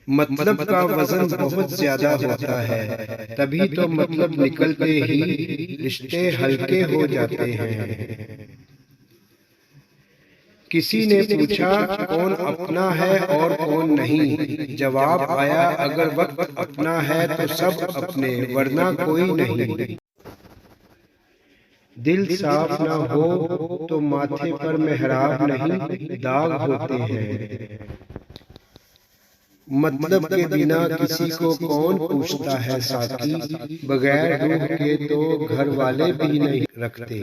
मतलब का वजन बहुत ज्यादा होता है, तभी तो मतलब निकलते ही रिश्ते हल्के हो जाते हैं। किसी ने पूछा कौन अपना है और कौन नहीं। जवाब आया अगर वक्त अपना है तो सब अपने, वरना कोई नहीं। दिल साफ ना हो तो माथे पर मेहराब नहीं, दाग होते हैं। मतलब के बिना किसी को कौन पूछता है साकी, बगैर रूह के तो घर वाले भी नहीं रखते।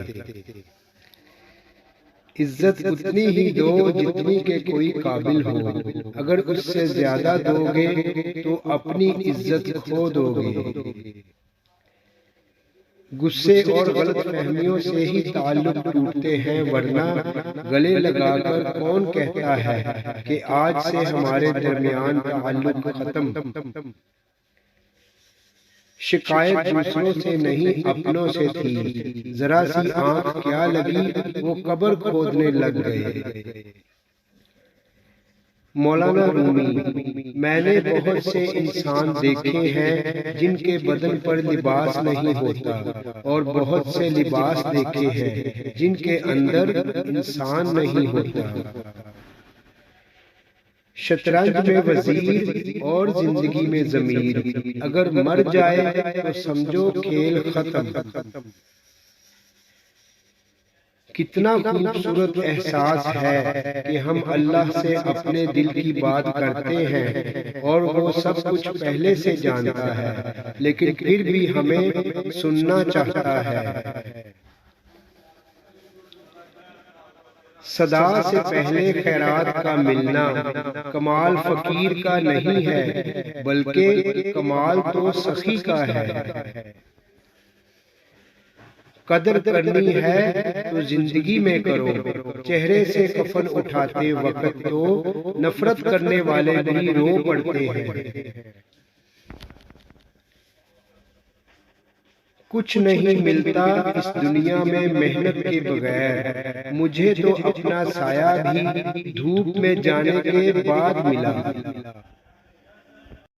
इज्जत उतनी ही दो जितनी के कोई काबिल हो, अगर उससे ज्यादा दोगे तो अपनी इज्जत खो दोगे। गुस्से और गलत फहमियों से ही ताल्लुक टूटते हैं, वरना गले लगाकर कौन कहता है कि आज से हमारे दरमियान ताल्लुक खत्म। शिकायत दूसरों से नहीं अपनों से थी, जरा सी आंख क्या लगी वो कब्र खोदने लग गए। मौलाना रूमी। मैंने बहुत से इंसान देखे हैं जिनके बदन पर लिबास नहीं होता, और बहुत से लिबास देखे हैं जिनके अंदर इंसान नहीं होता। शतरंज में वजीर और जिंदगी में जमीर, अगर मर जाए तो समझो खेल खत्म। कितना खूबसूरत एहसास है कि हम अल्लाह से अपने दिल की बात करते हैं और वो सब कुछ पहले से जानता है, लेकिन फिर भी हमें सुनना चाहता है। सदा से पहले खैरात का मिलना कमाल फकीर का नहीं है, बल्कि कमाल तो सखी का है। कदर करनी है तो जिंदगी में करो, चेहरे से कफन उठाते वक्त तो नफरत करने वाले भी रो पड़ते हैं। कुछ नहीं मिलता इस दुनिया में मेहनत के बगैर, मुझे तो अपना साया भी धूप में जाने के बाद मिला।